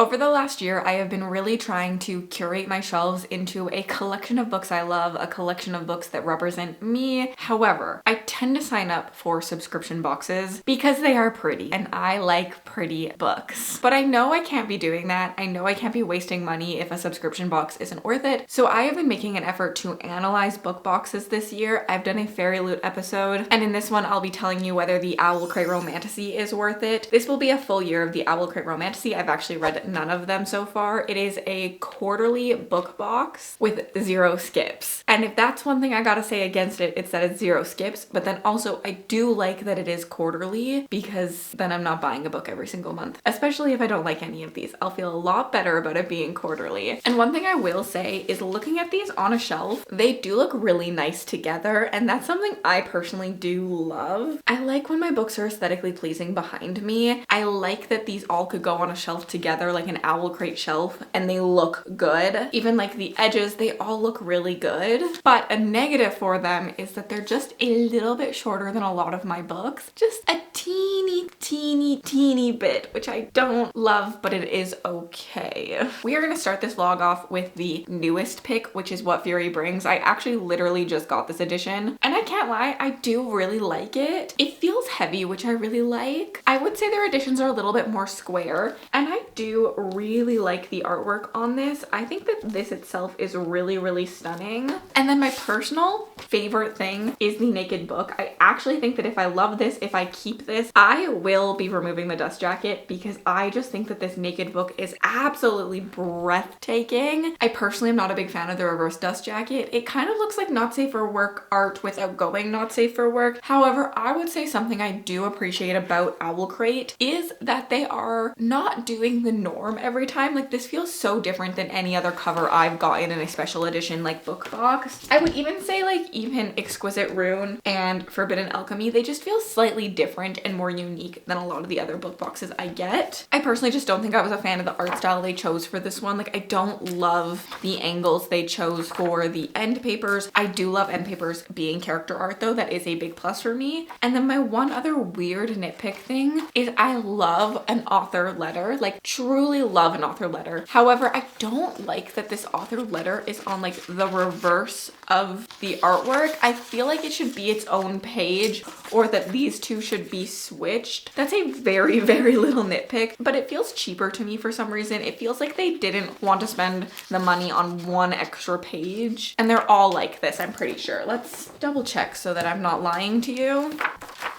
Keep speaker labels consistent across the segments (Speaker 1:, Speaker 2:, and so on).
Speaker 1: Over the last year, I have been really trying to curate my shelves into a collection of books I love, a collection of books that represent me. However, I tend to sign up for subscription boxes because they are pretty and I like pretty books. But I know I can't be doing that. I know I can't be wasting money if a subscription box isn't worth it. So I have been making an effort to analyze book boxes this year. I've done a Fairy Loot episode, and in this one I'll be telling you whether the owlcrate romantasy is worth it. This will be a full year of the owlcrate romantasy. I've actually read none of them so far. It is a quarterly book box with 0 skips. And if that's one thing I gotta say against it, it's that it's 0 skips. But then also I do like that it is quarterly because then I'm not buying a book every single month. Especially if I don't like any of these. I'll feel a lot better about it being quarterly. And one thing I will say is looking at these on a shelf, they do look really nice together. And that's something I personally do love. I like when my books are aesthetically pleasing behind me. I like that these all could go on a shelf together like an owlcrate shelf and they look good. Even like the edges, they all look really good. But a negative for them is that they're just a little bit shorter than a lot of my books. Just a teeny bit, which I don't love, but it is okay. We are gonna start this vlog off with the newest pick, which is What Fury Brings. I actually literally just got this edition and I can't lie, I do really like it. It feels heavy, which I really like. I would say their editions are a little bit more square, and I do really like the artwork on this. I think that this itself is really stunning. And then my personal favorite thing is the naked book. I actually think that if I love this, if I keep this, I will be removing the dust jacket because I just think that this naked book is absolutely breathtaking. I personally am not a big fan of the reverse dust jacket. It kind of looks like not safe for work art without going not safe for work. However, I would say something I do appreciate about owlcrate is that they are not doing the norm every time. Like, this feels so different than any other cover I've gotten in a special edition like book box. I would even say like even Exquisite Rune and Forbidden Alchemy, they just feel slightly different and more unique than a lot of the other book boxes I get. I personally just don't think I was a fan of the art style they chose for this one. Like, I don't love the angles they chose for the end papers. I do love end papers being character art though. That is a big plus for me. And then my one other weird nitpick thing is I love an author letter, like truly love an author letter. However, I don't like that this author letter is on like the reverse of the artwork. I feel like it should be its own page, or that these two should be switched. That's a very little nitpick, but it feels cheaper to me for some reason. It feels like they didn't want to spend the money on one extra page, and they're all like this, I'm pretty sure. Let's double check so that I'm not lying to you.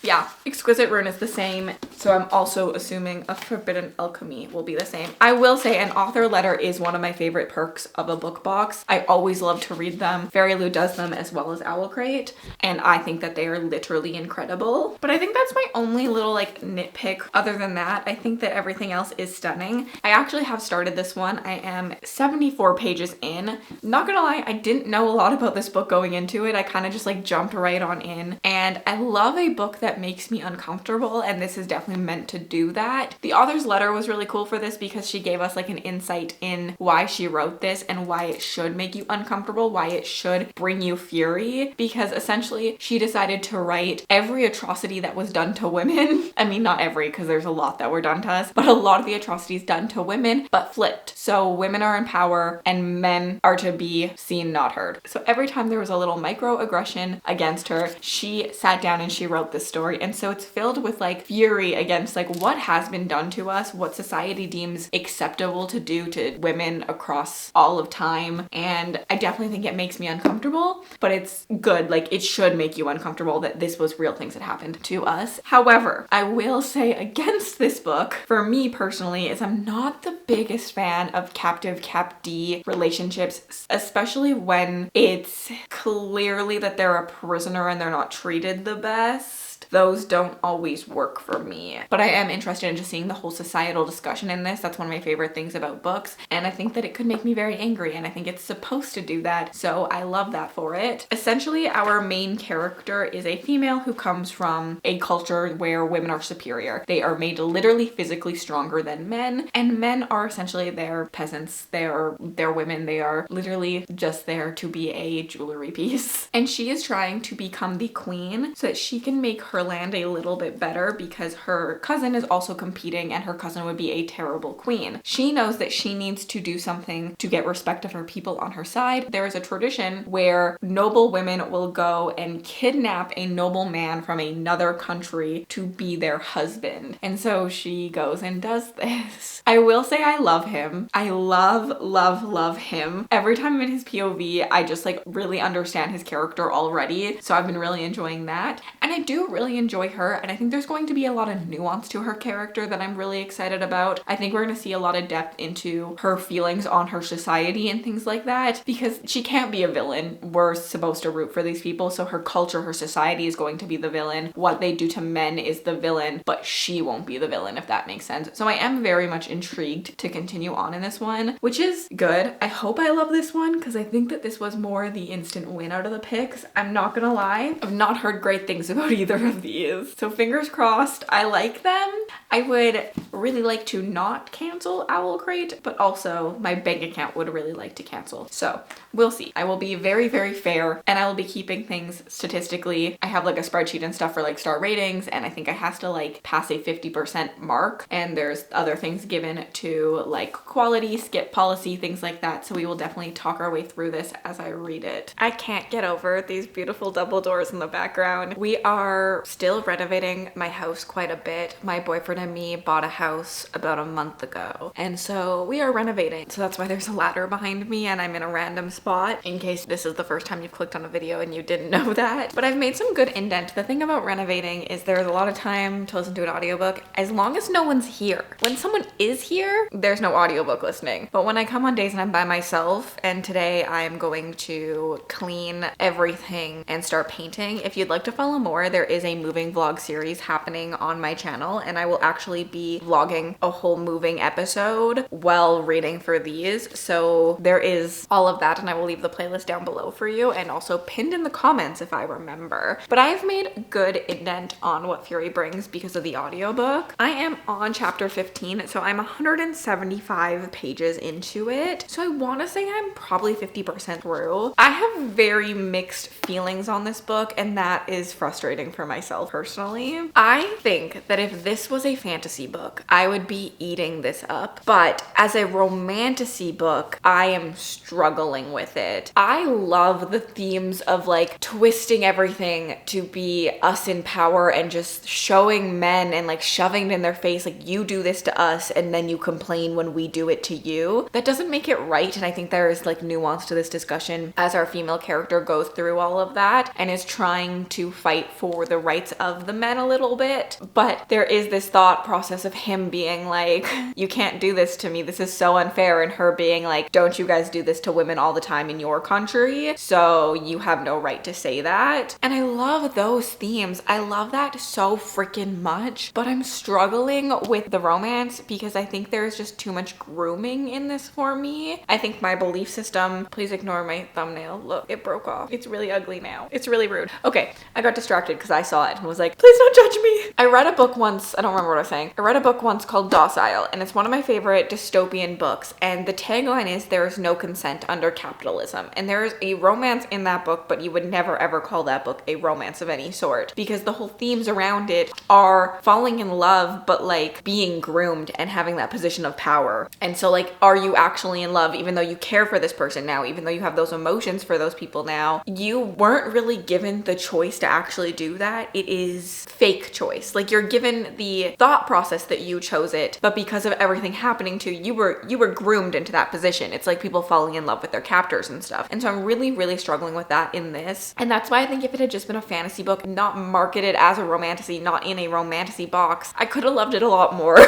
Speaker 1: Yeah, Exquisite Rune is the same, so I'm also assuming a Forbidden Alchemy will be the same. I will say an author letter is one of my favorite perks of a book box. I always love to read them. Fairy Loot does them as well as owlcrate, and I think that they are literally incredible. But I think that's my only little like nitpick. Other than that, I think that everything else is stunning. I actually have started this one. I am 74 pages in. Not gonna lie, I didn't know a lot about this book going into it. I kind of just like jumped right on in, and I love a book that makes me uncomfortable, and this is definitely meant to do that. The author's letter was really cool for this because she gave us like an insight in why she wrote this and why it should make you uncomfortable, why it should bring you fury, because essentially she decided to write every atrocity that was done to women. I mean, not every, because there's a lot that were done to us, but a lot of the atrocities done to women, but flipped. So women are in power and men are to be seen, not heard. So every time there was a little microaggression against her, she sat down and she wrote this story. And so it's filled with like fury against like what has been done to us, what society deems acceptable to do to women across all of time. And I definitely think it makes me uncomfortable, but it's good. Like, it should make you uncomfortable that this was real things that happened to us. However, I will say against this book, for me personally, is I'm not the biggest fan of captive-captee relationships, especially when it's clearly that they're a prisoner and they're not treated the best. Those don't always work for me. But I am interested in just seeing the whole societal discussion in this. That's one of my favorite things about books. And I think that it could make me very angry, and I think it's supposed to do that. So I love that for it. Essentially, our main character is a female who comes from a culture where women are superior. They are made literally physically stronger than men, and men are essentially their peasants. They're women. They are literally just there to be a jewelry piece. And she is trying to become the queen so that she can make her land a little bit better because her cousin is also competing and her cousin would be a terrible queen. She knows that she needs to do something to get respect of her people on her side. There is a tradition where noble women will go and kidnap a noble man from another country to be their husband. And so she goes and does this. I will say I love him. I love him. Every time I'm in his POV, I just like really understand his character already. So I've been really enjoying that. And I do really enjoy her. And I think there's going to be a lot of nuance to her character that I'm really excited about. I think we're going to see a lot of depth into her feelings on her society and things like that, because she can't be a villain. We're supposed to root for these people. So her culture, her society is going to be the villain. What they do to men is the villain, but she won't be the villain, if that makes sense. So I am very much intrigued to continue on in this one, which is good. I hope I love this one because I think that this was more the instant win out of the picks. I'm not gonna lie, I've not heard great things about either of these. So fingers crossed, I like them. I would really like to not cancel owlcrate, but also my bank account would really like to cancel. So we'll see. I will be very, very fair and I will be keeping things statistically. I have like a spreadsheet and stuff for like star ratings, and I think I has to like pass a 50% mark, and there's other things given to like quality, skip policy, things like that. So we will definitely talk our way through this as I read it. I can't get over these beautiful double doors in the background. We are still renovating my house quite a bit. My boyfriend and me bought a house about a month ago, and so we are renovating. So that's why there's a ladder behind me and I'm in a random spot, in case this is the first time you've clicked on a video and you didn't know that. But I've made some good indent. The thing about renovating is there's a lot of time to listen to an audiobook as long as no one's here. When someone is here, there's no audiobook listening. But when I come on days and I'm by myself, and today I'm going to clean everything and start painting. If you'd like to follow more, there is a moving vlog series happening on my channel, and I will actually be vlogging a whole moving episode while reading for these. So there is all of that, and I will leave the playlist down below for you and also pinned in the comments if I remember. But I've made good indent on What Fury Brings because of the audiobook. I am on chapter 15, so I'm 175 pages into it. So I want to say I'm probably 50% through. I have very mixed feelings on this book, and that is frustrating for myself personally. I think that if this was a fantasy book, I would be eating this up. But as a romantasy book, I am struggling with it. I love the themes of like twisting everything to be us in power and just showing men and like shoving it in their face, like, you do this to us and then you complain when we do it to you. That doesn't make it right, and I think there is like nuance to this discussion as our female character goes through all of that and is trying to fight for the rights of the men a little bit. But there is this thought process of him being like, you can't do this to me, this is so unfair, and her being like, don't you guys do this to women all the time in your country, so you have no right to say that. And I love those themes. I love that so freaking much, but I'm struggling with the romance because I think there's just too much grooming in this for me. I think my belief system, please ignore my thumbnail, look, it broke off. It's really ugly now. It's really rude. Okay, I got distracted because I saw it and was like, please don't judge me. I read a book once, I don't remember what I was saying. I read a book once called Docile, and it's one of my favorite dystopian books, and the tagline is there is no consent under capitalism. And there is a romance in that book, but you would never ever call that book a romance of any sort, because the whole themes around it are falling in love, but like being groomed and having that position of power. And so like, are you actually in love even though you care for this person now, even though you have those emotions for those people now? You weren't really given the choice to actually do that. It is fake choice. Like, you're given the thought process that you chose it, but because of everything happening to you, you were groomed into that position. It's like people falling in love with their captors and stuff. And so I'm really struggling with that in this. And that's why I think if it had just been a fantasy book, not marketed as a romantasy, not in a romantasy box, I could have loved it a lot more.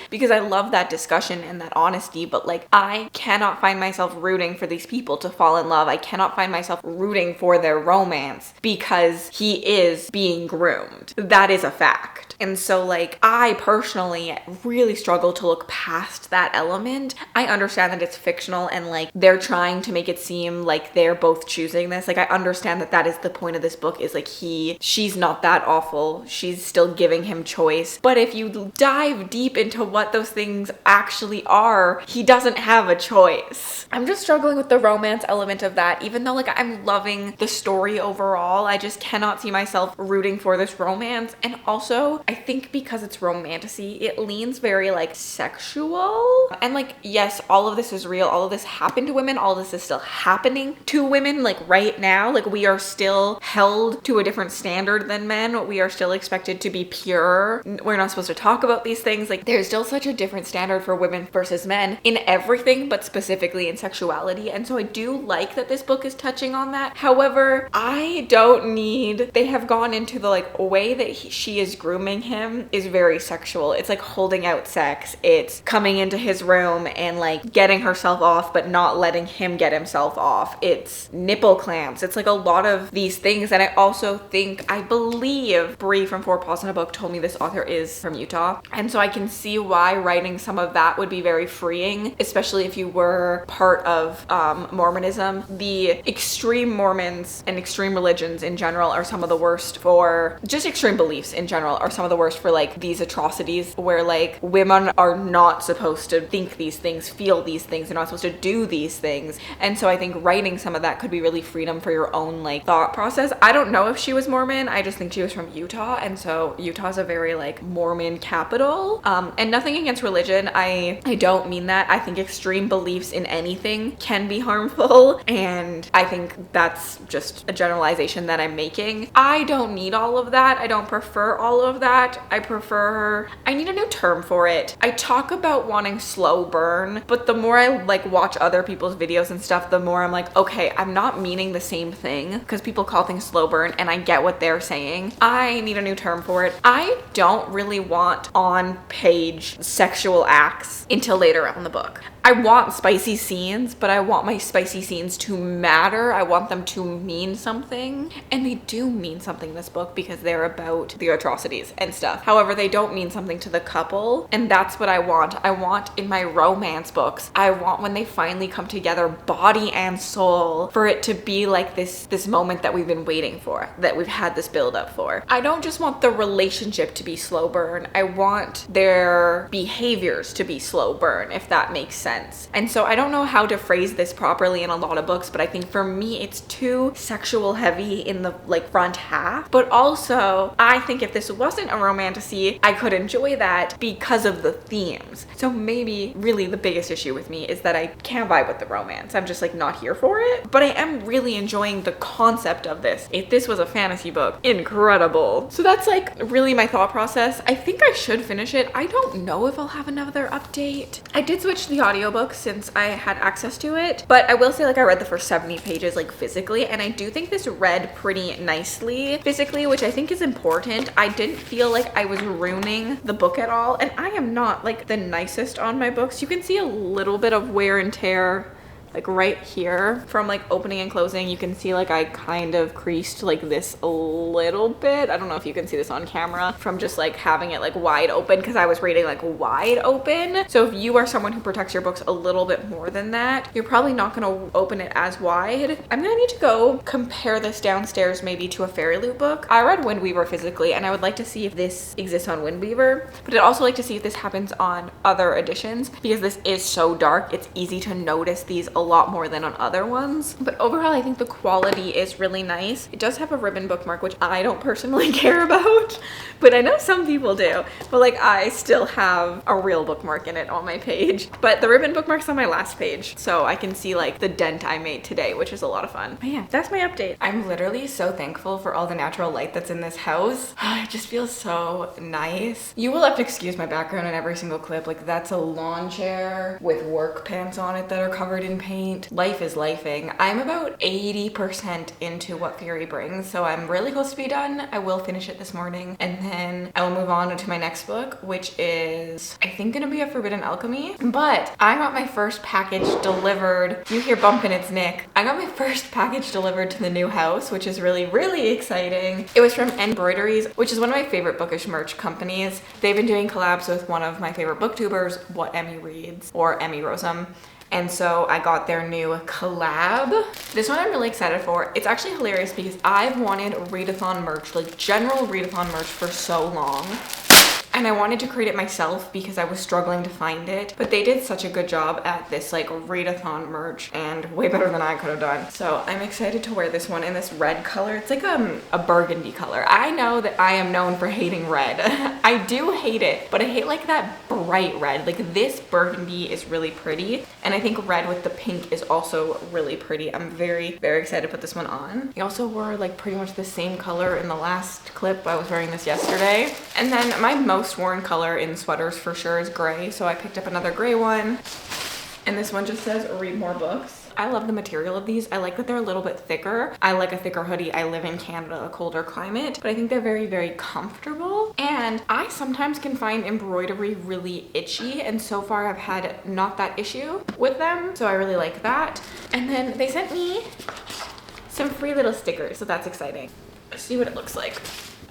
Speaker 1: Because I love that discussion and that honesty, but like, I cannot find myself rooting for these people to fall in love. I cannot find myself rooting for their romance because he is being groomed. That is a fact. And so like, I personally really struggle to look past that element. I understand that it's fictional and like they're trying to make it seem like they're both choosing this. Like, I understand that that is the point of this book, is like she's not that awful. She's still giving him choice. But if you dive deep into what those things actually are, he doesn't have a choice. I'm just struggling with the romance element of that, even though like I'm loving the story overall. I just cannot see myself rooting for this romance. And also I think because it's romantasy, it leans very like sexual, and like, yes, all of this is real, all of this happened to women, all of this is still happening to women like right now. Like we are still held to a different standard than men. We are still expected to be pure. We're not supposed to talk about these things. Like there's still such a different standard for women versus men in everything, but specifically in sexuality. And so I do like that this book is touching on that. However, I don't need, they have gone into the like way that she is grooming him is very sexual. It's like holding out sex. It's coming into his room and like getting herself off but not letting him get himself off. It's nipple clamps. It's like a lot of these things. And I also think, I believe Bree from Four Paws in a Book told me this author is from Utah, and so I can see why writing some of that would be very freeing, especially if you were part of Mormonism. The extreme Mormons and extreme religions in general are some of the worst for, just extreme beliefs in general are some of the worst for like these atrocities where like women are not supposed to think these things, feel these things, they're not supposed to do these things. And so I think writing some of that could be really freedom for your own like thought process. I don't know if she was Mormon, I just think she was from Utah, and so Utah's a very like Mormon capital. And nothing against religion, I don't mean that. I think extreme beliefs in anything can be harmful, and I think that's just a generalization that I'm making. I don't need all of that. I don't prefer all of that. I need a new term for it. I talk about wanting slow burn, but the more I like watch other people's videos and stuff, the more I'm like, okay, I'm not meaning the same thing, because people call things slow burn and I get what they're saying. I need a new term for it. I don't really want on page sexual acts until later on in the book. I want spicy scenes, but I want my spicy scenes to matter. I want them to mean something. And they do mean something in this book because they're about the atrocities and stuff. However, they don't mean something to the couple. And that's what I want. I want in my romance books, I want when they finally come together, body and soul, for it to be like this moment that we've been waiting for, that we've had this build up for. I don't just want the relationship to be slow burn. I want their behaviors to be slow burn, if that makes sense. And so I don't know how to phrase this properly in a lot of books, but I think for me it's too sexual heavy in the like front half. But also I think if this wasn't a romantasy, I could enjoy that because of the themes. So maybe really the biggest issue with me is that I can't vibe with the romance. I'm just like not here for it. But I am really enjoying the concept of this. If this was a fantasy book, incredible. So that's like really my thought process. I think I should finish it. I don't know if I'll have another update. I did switch to the audiobook since I had access to it, but I will say like I read the first 70 pages like physically, and I do think this read pretty nicely physically, which I think is important. I didn't feel like I was ruining the book at all, and I am not like the nicest on my books. You can see a little bit of wear and tear like right here from like opening and closing. You can see like I kind of creased like this a little bit. I don't know if you can see this on camera from just like having it like wide open, because I was reading like wide open. So if you are someone who protects your books a little bit more than that, you're probably not going to open it as wide. I'm gonna need to go compare this downstairs maybe to a Fairy Loot book. I read Windweaver physically, and I would like to see if this exists on Windweaver, but I'd also like to see if this happens on other editions, because this is so dark. It's easy to notice these a lot more than on other ones. But overall, I think the quality is really nice. It does have a ribbon bookmark, which I don't personally care about, but I know some people do. But like I still have a real bookmark in it on my page. But the ribbon bookmark's on my last page, so I can see like the dent I made today, which is a lot of fun. But yeah, that's my update. I'm literally so thankful for all the natural light that's in this house. It just feels so nice. You will have to excuse my background in every single clip. Like that's a lawn chair with work pants on it that are covered in paint. Life is lifing. I'm about 80% into What Fury Brings, so I'm really close to be done. I will finish it this morning, and then I will move on to my next book, which is I think gonna be a Forbidden Alchemy. But I got my first package delivered. You hear bumping, it's Nick. I got my first package delivered to the new house, which is really, really exciting. It was from Embroideries, which is one of my favorite bookish merch companies. They've been doing collabs with one of my favorite booktubers, What Emmy Reads, or Emmy Rosem. And so I got their new collab. This one I'm really excited for. It's actually hilarious because I've wanted readathon merch, like general readathon merch, for so long. and I wanted to create it myself because I was struggling to find it, but they did such a good job at this like readathon merch, and way better than I could have done. So I'm excited to wear this one in this red color. It's like a burgundy color. I know that I am known for hating red. I do hate it, but I hate like that bright red. Like this burgundy is really pretty, and I think red with the pink is also really pretty. I'm very, very excited to put this one on. I also wore like pretty much the same color in the last clip. I was wearing this yesterday. And then my most worn color in sweaters for sure is gray, so I picked up another gray one. And this one just says read more books. I love the material of these. I like that they're a little bit thicker. I like a thicker hoodie. I live in Canada, a colder climate, but I think they're very, very comfortable. And I sometimes can find embroidery really itchy, and so far I've had not that issue with them, so I really like that. And then they sent me some free little stickers, so that's exciting. Let's see what it looks like.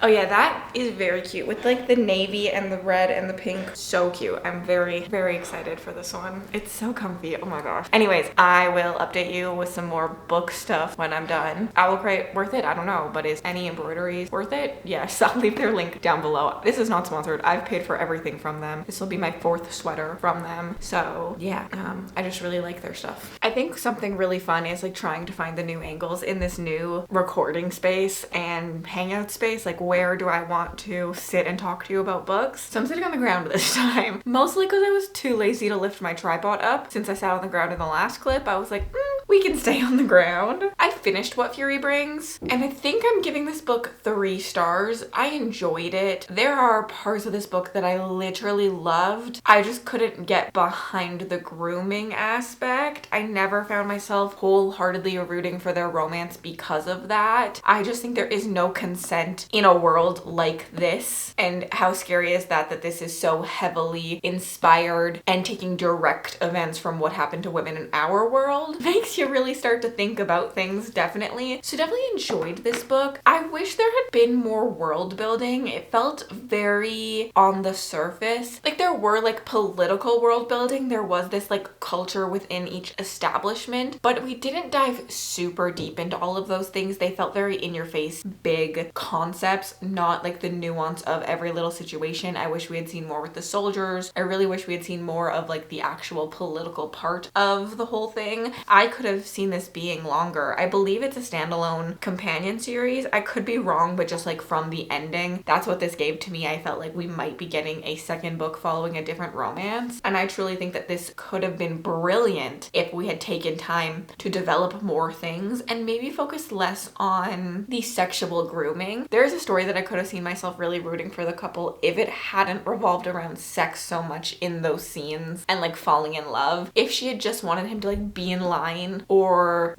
Speaker 1: Oh yeah, that is very cute with like the navy and the red and the pink. So cute. I'm very, very excited for this one. It's so comfy. Oh my gosh. Anyways, I will update you with some more book stuff when I'm done. Owlcrate, worth it? I don't know, but is any embroideries worth it? Yes, I'll leave their link down below. This is not sponsored. I've paid for everything from them. This will be my 4th sweater from them. So yeah, I just really like their stuff. I think something really fun is like trying to find the new angles in this new recording space and hangout space. Like, where do I want to sit and talk to you about books? So I'm sitting on the ground this time, mostly because I was too lazy to lift my tripod up. Since I sat on the ground in the last clip, I was like, we can stay on the ground. I finished What Fury Brings, and I think I'm giving this book 3 stars. I enjoyed it. There are parts of this book that I literally loved. I just couldn't get behind the grooming aspect. I never found myself wholeheartedly rooting for their romance because of that. I just think there is no consent in a world like this, and how scary is that this is so heavily inspired and taking direct events from what happened to women in our world. Makes you really start to think about things, definitely. So definitely enjoyed this book. I wish there had been more world building. It felt very on the surface. Like there were like political world building. There was this like culture within each establishment, but we didn't dive super deep into all of those things. They felt very in your face, big concepts, not like the nuance of every little situation. I wish we had seen more with the soldiers. I really wish we had seen more of like the actual political part of the whole thing. I could have seen this being longer. I believe it's a standalone companion series. I could be wrong, but just like from the ending, that's what this gave to me. I felt like we might be getting a second book following a different romance. And I truly think that this could have been brilliant if we had taken time to develop more things and maybe focus less on the sexual grooming. There's a story that I could have seen myself really rooting for the couple if it hadn't revolved around sex so much in those scenes and like falling in love. If she had just wanted him to like be in line, or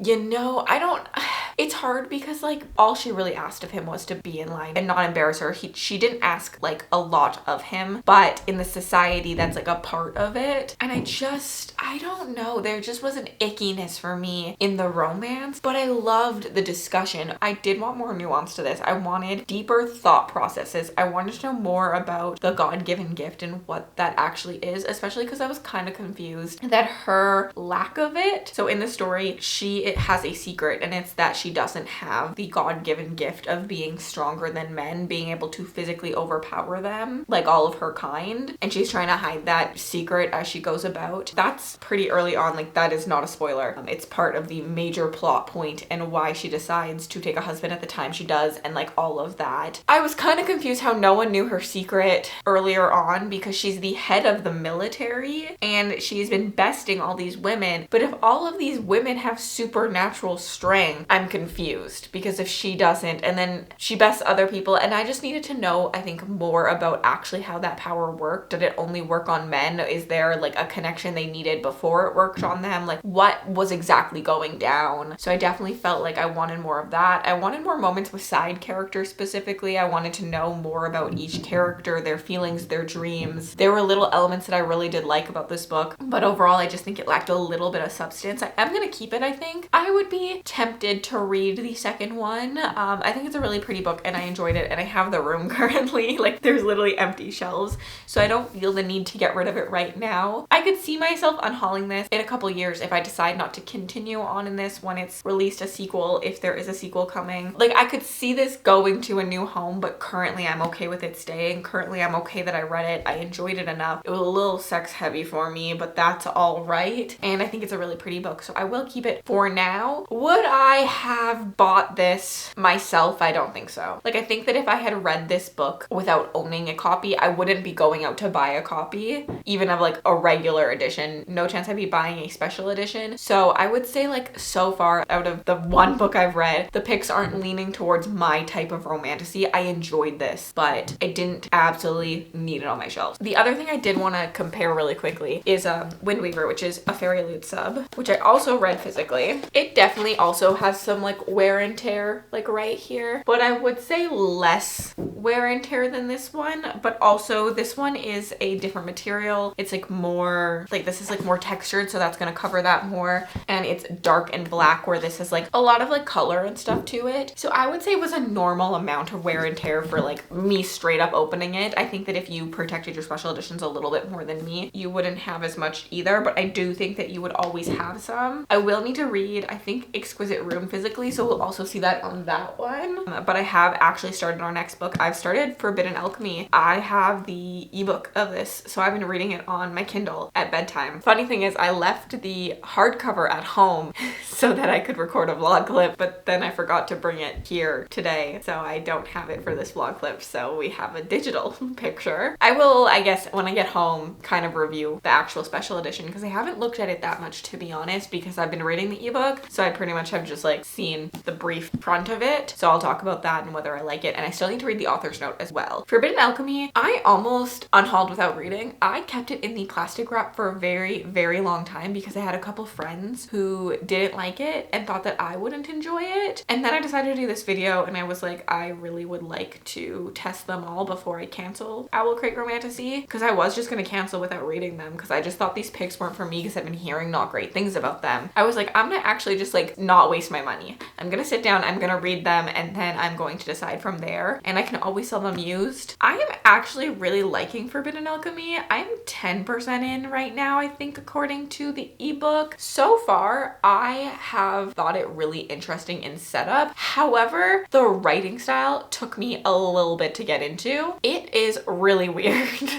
Speaker 1: it's hard because like all she really asked of him was to be in line and not embarrass her. She didn't ask like a lot of him, but in the society that's like a part of it. And I don't know, there just was an ickiness for me in the romance, but I loved the discussion. I did want more nuance to this. I wanted deeper thought processes. I wanted to know more about the God-given gift and what that actually is, especially because I was kind of confused that her lack of it. So in the story, it has a secret, and it's that she doesn't have the God-given gift of being stronger than men, being able to physically overpower them like all of her kind, and she's trying to hide that secret as she goes about. That's pretty early on. Like, that is not a spoiler. It's part of the major plot point and why she decides to take a husband at the time she does, and like all of that. I was kind of confused how no one knew her secret earlier on, because she's the head of the military and she's been besting all these women, but if all of these women have supernatural strength, I'm confused, because if she doesn't, and then she bests other people, and I just needed to know, I think, more about actually how that power worked. Did it only work on men? Is there like a connection they needed before it worked on them? Like, what was exactly going down? So I definitely felt like I wanted more of that. I wanted more moments with side characters specifically. I wanted to know more about each character, their feelings, their dreams. There were little elements that I really did like about this book, but overall I just think it lacked a little bit of substance. I am gonna keep it, I think. I would be tempted to read the second one. I think it's a really pretty book and I enjoyed it, and I have the room currently. Like there's literally empty shelves, so I don't feel the need to get rid of it right now. I could see myself unhauling this in a couple years if I decide not to continue on in this when it's released a sequel, if there is a sequel coming. Like I could see this going to a new home, but currently I'm okay with it staying. Currently I'm okay that I read it. I enjoyed it enough. It was a little sex heavy for me, but that's all right. And I think it's a really pretty book, so I will keep it for now. Would I have bought this myself? I don't think so. Like I think that if I had read this book without owning a copy, I wouldn't be going out to buy a copy, even of like a regular edition. No chance I'd be buying a special edition. So I would say like so far out of the one book I've read, the picks aren't leaning towards my type of romantasy. I enjoyed this, but I didn't absolutely need it on my shelves. The other thing I did want to compare really quickly is Wind Weaver, which is a Fairy Loot sub, which I also read physically. It definitely also has some like wear and tear like right here, but I would say less wear and tear than this one. But also this one is a different material. It's like more like, this is like more textured, so that's gonna cover that more, and it's dark and black where this is like a lot of like color and stuff to it. So I would say it was a normal amount of wear and tear for like me straight up opening it. I think that if you protected your special editions a little bit more than me, you wouldn't have as much either, but I do think that you would always have some. I will need to read, I think, Exquisite Room physically, so we'll also see that on that one. But I have actually started our next book. I've started Forbidden Alchemy. I have the ebook of this, so I've been reading it on my Kindle at bedtime. Funny thing is, I left the hardcover at home so that I could record a vlog clip, but then I forgot to bring it here today, so I don't have it for this vlog clip, so we have a digital picture. I will, I guess, when I get home, kind of review the actual special edition, because I haven't looked at it that much, to be honest, because I've been reading the ebook, so I pretty much have just like seen the brief front of it. So I'll talk about that and whether I like it, and I still need to read the author's note as well. Forbidden Alchemy, I almost unhauled without reading. I kept it in the plastic wrap for a very, very long time because I had a couple friends who didn't like it and thought that I wouldn't enjoy it. And then I decided to do this video and I was like, I really would like to test them all before I cancel owlcrate Romantasy, because I was just gonna cancel without reading them because I just thought these picks weren't for me because I've been hearing not great things about them. I was like, I'm gonna actually just like not waste my money. I'm gonna sit down, I'm gonna read them, and then I'm going to decide from there, and I can always sell them used. I am actually really liking Forbidden Alchemy. I'm 10% in right now, I think, according to the ebook. So far, I have thought it really interesting in setup. However, the writing style took me a little bit to get into. It is really weird.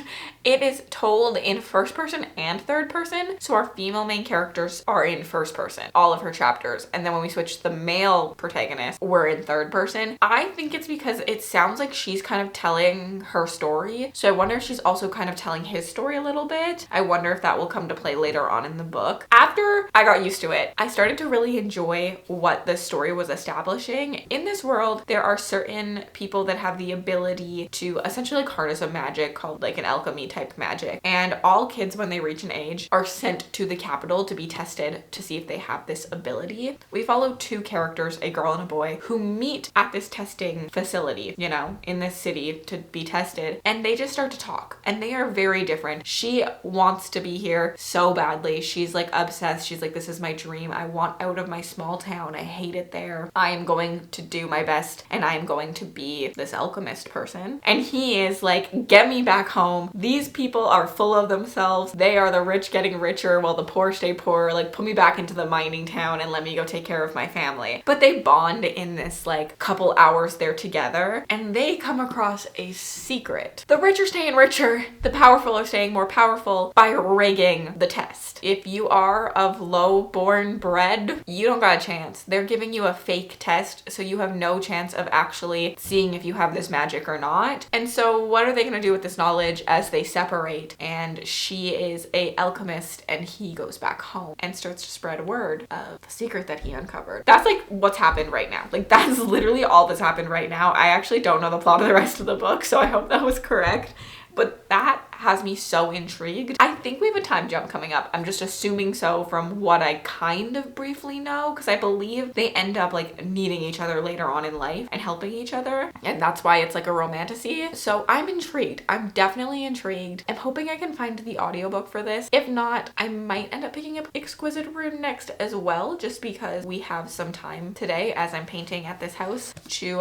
Speaker 1: It is told in first person and third person. So our female main characters are in first person, all of her chapters. And then when we switch to the male protagonist, we're in third person. I think it's because it sounds like she's kind of telling her story. So I wonder if she's also kind of telling his story a little bit. I wonder if that will come to play later on in the book. After I got used to it, I started to really enjoy what the story was establishing. In this world, there are certain people that have the ability to essentially like harness a magic called like an alchemy type magic, and all kids when they reach an age are sent to the capital to be tested to see if they have this ability. We follow two characters, a girl and a boy, who meet at this testing facility, you know, in this city to be tested, and they just start to talk, and they are very different. She wants to be here so badly. She's like obsessed. She's like, this is my dream. I want out of my small town. I hate it there. I am going to do my best and I am going to be this alchemist person. And he is like, get me back home. These people are full of themselves. They are the rich getting richer while the poor stay poor. Like, put me back into the mining town and let me go take care of my family. But they bond in this like couple hours they're together, and they come across a secret. The rich are staying richer. The powerful are staying more powerful by rigging the test. If you are of low born bred, you don't got a chance. They're giving you a fake test, so you have no chance of actually seeing if you have this magic or not. And so what are they going to do with this knowledge as they separate? And she is a alchemist and he goes back home and starts to spread word of the secret that he uncovered. That's like what's happened right now. Like, that's literally all that's happened right now. I actually don't know the plot of the rest of the book, so I hope that was correct. But that has me so intrigued. I think we have a time jump coming up. I'm just assuming so from what I kind of briefly know, because I believe they end up like needing each other later on in life and helping each other, and that's why it's like a romantasy. So I'm intrigued. I'm definitely intrigued. I'm hoping I can find the audiobook for this. If not, I might end up picking up Exquisite Rune next as well, just because we have some time today as I'm painting at this house to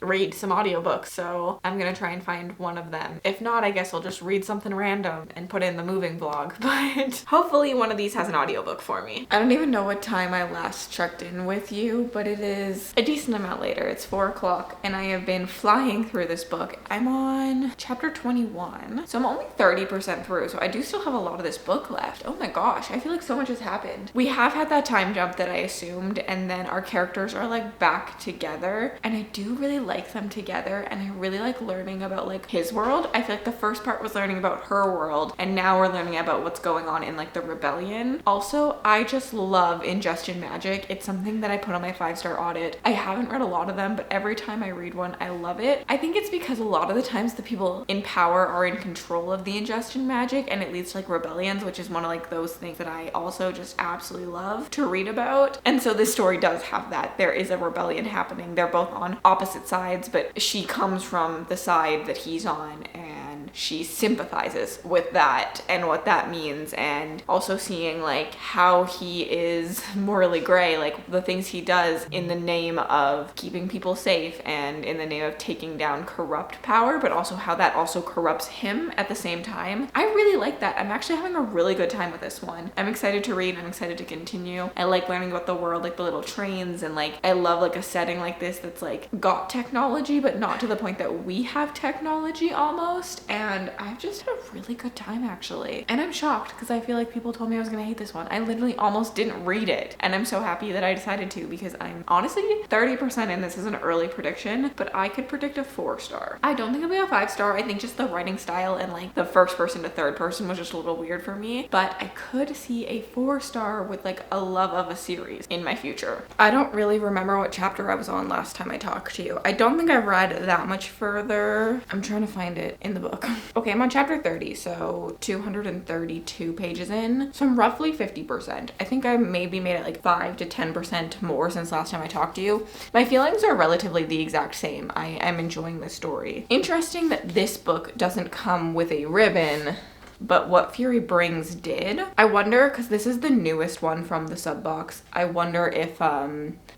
Speaker 1: read some audiobooks. So I'm gonna try and find one of them. If not, I guess I'll just read something random and put in the moving vlog, but hopefully one of these has an audiobook for me. I don't even know what time I last checked in with you, but it is a decent amount later. It's 4 o'clock and I have been flying through this book. I'm on chapter 21, so I'm only 30% through, so I do still have a lot of this book left. Oh my gosh, I feel like so much has happened. We have had that time jump that I assumed, and then our characters are like back together, and I do really like them together, and I really like learning about like his world. I feel like the first part was learning about her world, and now we're learning about what's going on in like the rebellion. Also, I just love ingestion magic. It's something that I put on my 5-star audit. I haven't read a lot of them, but every time I read one, I love it. I think it's because a lot of the times the people in power are in control of the ingestion magic, and it leads to like rebellions, which is one of like those things that I also just absolutely love to read about. And so this story does have that. There is a rebellion happening. They're both on opposite sides, but she comes from the side that he's on, and she sympathizes with that and what that means, and also seeing like how he is morally gray, like the things he does in the name of keeping people safe and in the name of taking down corrupt power, but also how that also corrupts him at the same time. I really like that. I'm actually having a really good time with this one. I'm excited to read. I'm excited to continue. I like learning about the world, like the little trains, and like I love like a setting like this that's like got technology but not to the point that we have technology almost, and I've just had a really good time actually. And I'm shocked because I feel like people told me I was gonna hate this one. I literally almost didn't read it, and I'm so happy that I decided to, because I'm honestly 30% in. This is an early prediction, but I could predict a 4-star. I don't think it'll be a 5-star. I think just the writing style and like the first person to third person was just a little weird for me, but I could see a 4-star with like a love of a series in my future. I don't really remember what chapter I was on last time I talked to you. I don't think I've read that much further. I'm trying to find it in the book. Okay, I'm on chapter 30, so 232 pages in, so I'm roughly 50%. I think I maybe made it like 5 to 10% more since last time I talked to you. My feelings are relatively the exact same. I am enjoying this story. Interesting that this book doesn't come with a ribbon, but What Fury Brings did. I wonder, because this is the newest one from the sub box, I wonder if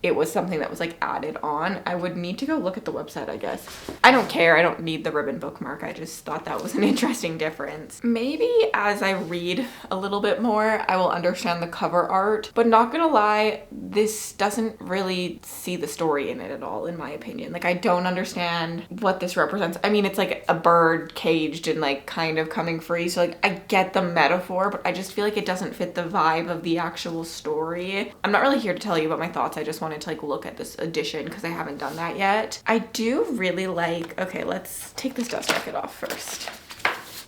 Speaker 1: it was something that was like added on. I would need to go look at the website, I guess. I don't care. I don't need the ribbon bookmark. I just thought that was an interesting difference. Maybe as I read a little bit more, I will understand the cover art, but not gonna lie, this doesn't really see the story in it at all, in my opinion. Like, I don't understand what this represents. I mean, it's like a bird caged and like kind of coming free, so like I get the metaphor, but I just feel like it doesn't fit the vibe of the actual story. I'm not really here to tell you about my thoughts. I just wanted to like look at this edition because I haven't done that yet. I do really like, okay, let's take this dust jacket off first.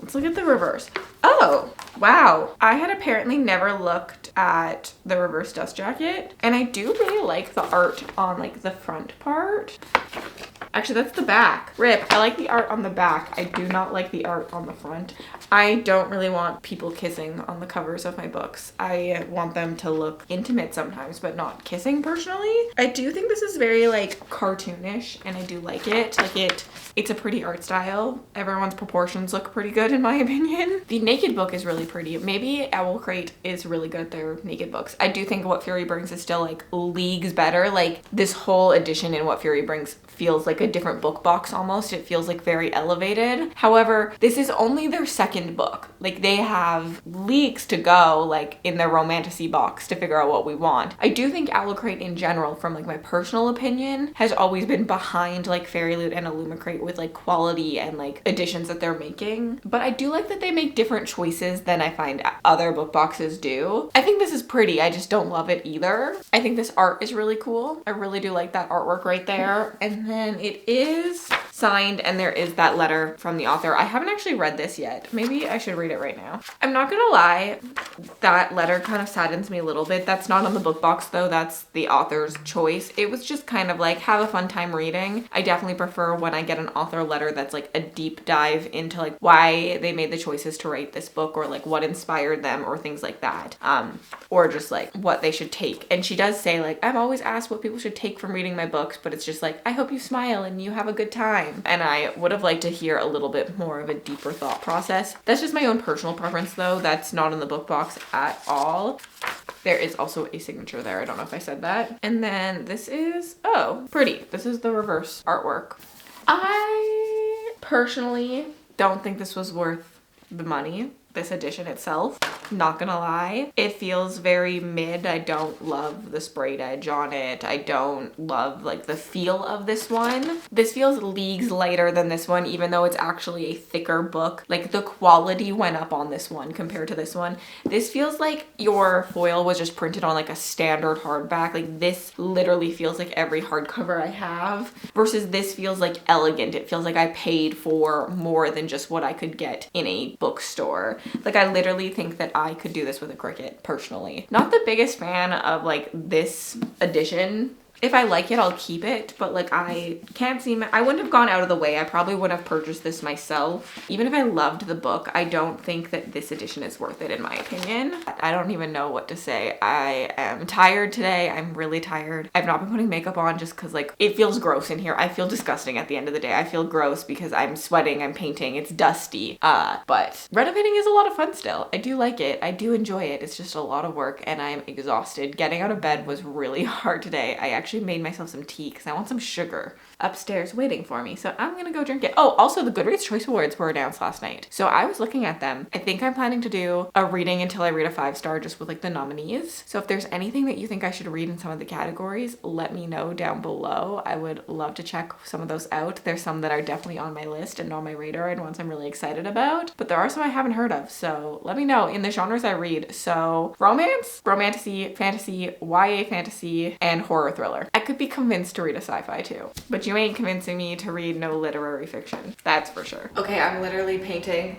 Speaker 1: Let's look at the reverse. Oh, wow. I had apparently never looked at the reverse dust jacket, and I do really like the art on like the front part. Actually, that's the back. Rip. I like the art on the back. I do not like the art on the front. I don't really want people kissing on the covers of my books. I want them to look intimate sometimes, but not kissing personally. I do think this is very like cartoonish, and I do like it. Like it's a pretty art style. Everyone's proportions look pretty good in my opinion. The naked book is really pretty. Maybe owlcrate is really good at their naked books. I do think What Fury Brings is still like leagues better. Like this whole edition in What Fury Brings feels like a different book box almost. It feels like very elevated. However, this is only their second book. Like they have leagues to go like in their romantasy box to figure out what we want. I do think owlcrate in general, from like my personal opinion, has always been behind like Fairy Loot and Illumicrate with like quality and like additions that they're making. But I do like that they make different choices than I find other book boxes do. I think this is pretty. I just don't love it either. I think this art is really cool. I really do like that artwork right there. And then it is signed, and there is that letter from the author. I haven't actually read this yet. Maybe I should read it right now. I'm not gonna lie, that letter kind of saddens me a little bit. That's not on the book box though, that's the author's choice. It was just kind of like, have a fun time reading. I definitely prefer when I get an author letter that's like a deep dive into like why they made the choices to write this book, or like what inspired them, or things like that. Or just like what they should take. And she does say like, I'm always asked what people should take from reading my books, but it's just like, I hope you smile and you have a good time. And I would have liked to hear a little bit more of a deeper thought process. That's just my own personal preference though. That's not in the book box at all. There is also a signature there. I don't know if I said that. And then this is, oh, pretty. This is the reverse artwork. I personally don't think this was worth the money, this edition itself. Not gonna lie, it feels very mid. I don't love the sprayed edge on it. I don't love like the feel of this one. This feels leagues lighter than this one, even though it's actually a thicker book. Like the quality went up on this one compared to this one. This feels like your foil was just printed on like a standard hardback. Like this literally feels like every hardcover I have, versus this feels like elegant. It feels like I paid for more than just what I could get in a bookstore. Like I literally think that I could do this with a Cricut personally. Not the biggest fan of like this edition. If I like it, I'll keep it, but like I can't see, I wouldn't have gone out of the way. I probably wouldn't have purchased this myself. Even if I loved the book, I don't think that this edition is worth it in my opinion. I don't even know what to say. I am tired today. I'm really tired. I've not been putting makeup on just because like it feels gross in here. I feel disgusting at the end of the day. I feel gross because I'm sweating, I'm painting, it's dusty. But renovating is a lot of fun still. I do like it. I do enjoy it. It's just a lot of work and I'm exhausted. Getting out of bed was really hard today. I actually made myself some tea because I want some sugar upstairs waiting for me. So I'm gonna go drink it. Oh, also the Goodreads Choice Awards were announced last night. So I was looking at them. I think I'm planning to do a reading until I read a 5-star just with like the nominees. So if there's anything that you think I should read in some of the categories, let me know down below. I would love to check some of those out. There's some that are definitely on my list and on my radar and ones I'm really excited about, but there are some I haven't heard of. So let me know in the genres I read. So romance, romantasy, fantasy, YA fantasy, and horror thriller. I could be convinced to read a sci-fi too, but you ain't convincing me to read no literary fiction. That's for sure. Okay, I'm literally painting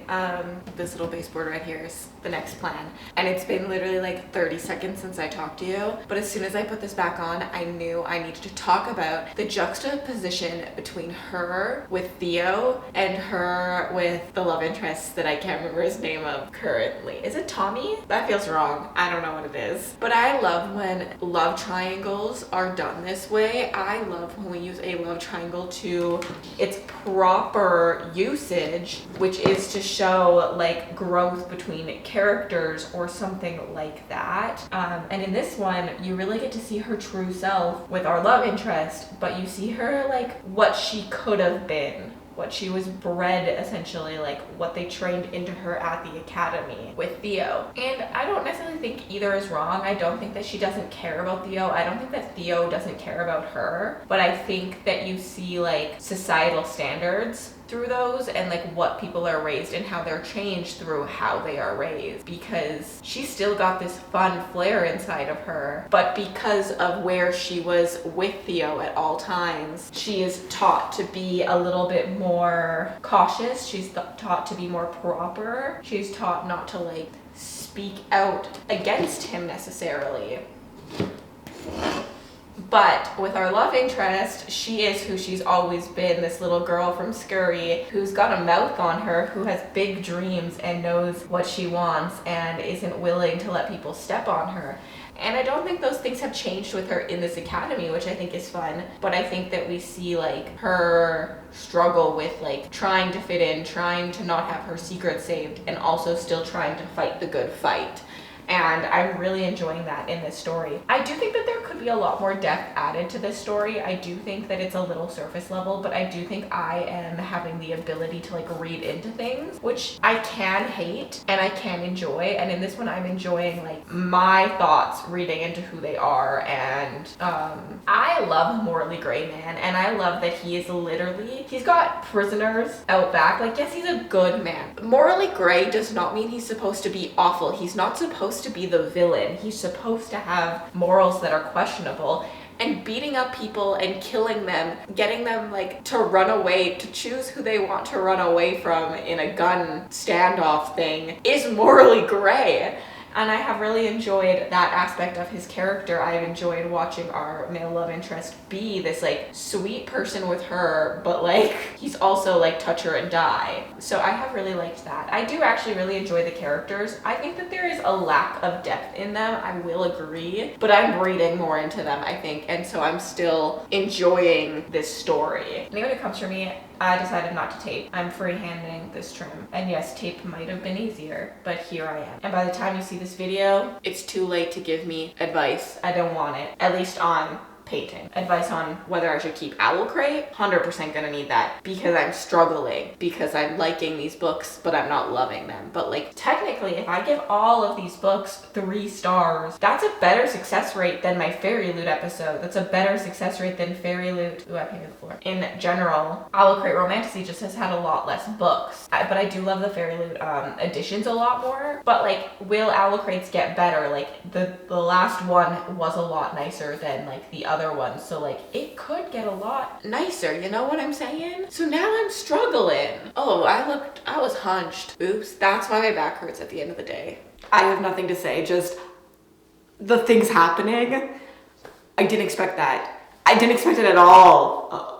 Speaker 1: this little baseboard right here is the next plan. And it's been literally like 30 seconds since I talked to you. But as soon as I put this back on, I knew I needed to talk about the juxtaposition between her with Theo and her with the love interest that I can't remember his name of currently. Is it Tommy? That feels wrong. I don't know what it is. But I love when love triangles are done this way. I love when we use a love triangle to its proper usage, which is to show like growth between characters or something like that. And in this one, you really get to see her true self with our love interest, but you see her like what she could have been, what she was bred essentially, like what they trained into her at the academy with Theo. And I don't necessarily think either is wrong. I don't think that she doesn't care about Theo. I don't think that Theo doesn't care about her, but I think that you see like societal standards through those and like what people are raised and how they're changed through how they are raised, because she still got this fun flair inside of her, but because of where she was with Theo at all times, she is taught to be a little bit more cautious. She's taught to be more proper. She's taught not to like speak out against him necessarily. But with our love interest, she is who she's always been, this little girl from Scurry who's got a mouth on her, who has big dreams and knows what she wants and isn't willing to let people step on her. And I don't think those things have changed with her in this academy, which I think is fun. But I think that we see like her struggle with like trying to fit in, trying to not have her secret saved, and also still trying to fight the good fight. And I'm really enjoying that in this story. I do think that there could be a lot more depth added to this story. I do think that it's a little surface level, but I do think I am having the ability to like read into things, which I can hate and I can enjoy. And in this one, I'm enjoying like my thoughts reading into who they are. And I love Morley Gray Man, and I love that he is literally, he's got prisoners out back. Like, yes, he's a good man. Morally Gray does not mean he's supposed to be awful. He's not supposed to be the villain. He's supposed to have morals that are questionable. and beating up people and killing them, getting them like to run away, to choose who they want to run away from in a gun standoff thing is morally gray. And I have really enjoyed that aspect of his character. I've enjoyed watching our male love interest be this like sweet person with her, but like he's also like touch her and die. So I have really liked that. I do actually really enjoy the characters. I think that there is a lack of depth in them, I will agree, but I'm reading more into them, I think, and so I'm still enjoying this story. And when it comes for me, I decided not to tape. I'm freehanding this trim. And yes, tape might have been easier, but here I am. And by the time you see this video, it's too late to give me advice. I don't want it, at least on painting. Advice on whether I should keep owlcrate, 100% gonna need that because I'm struggling, because I'm liking these books, but I'm not loving them. But like technically, if I give all of these books 3 stars, that's a better success rate than my Fairy Loot episode. That's a better success rate than Fairy Loot. Ooh, I painted the floor. In general, owlcrate Romantasy just has had a lot less books. But I do love the Fairy Loot editions a lot more. But like, will owlcrates get better? Like the last one was a lot nicer than like the other ones, so like it could get a lot nicer, you know what I'm saying? So now I'm struggling. Oh, I was hunched. Oops, that's why my back hurts at the end of the day. I have nothing to say, just the things happening. I didn't expect that. I didn't expect it at all.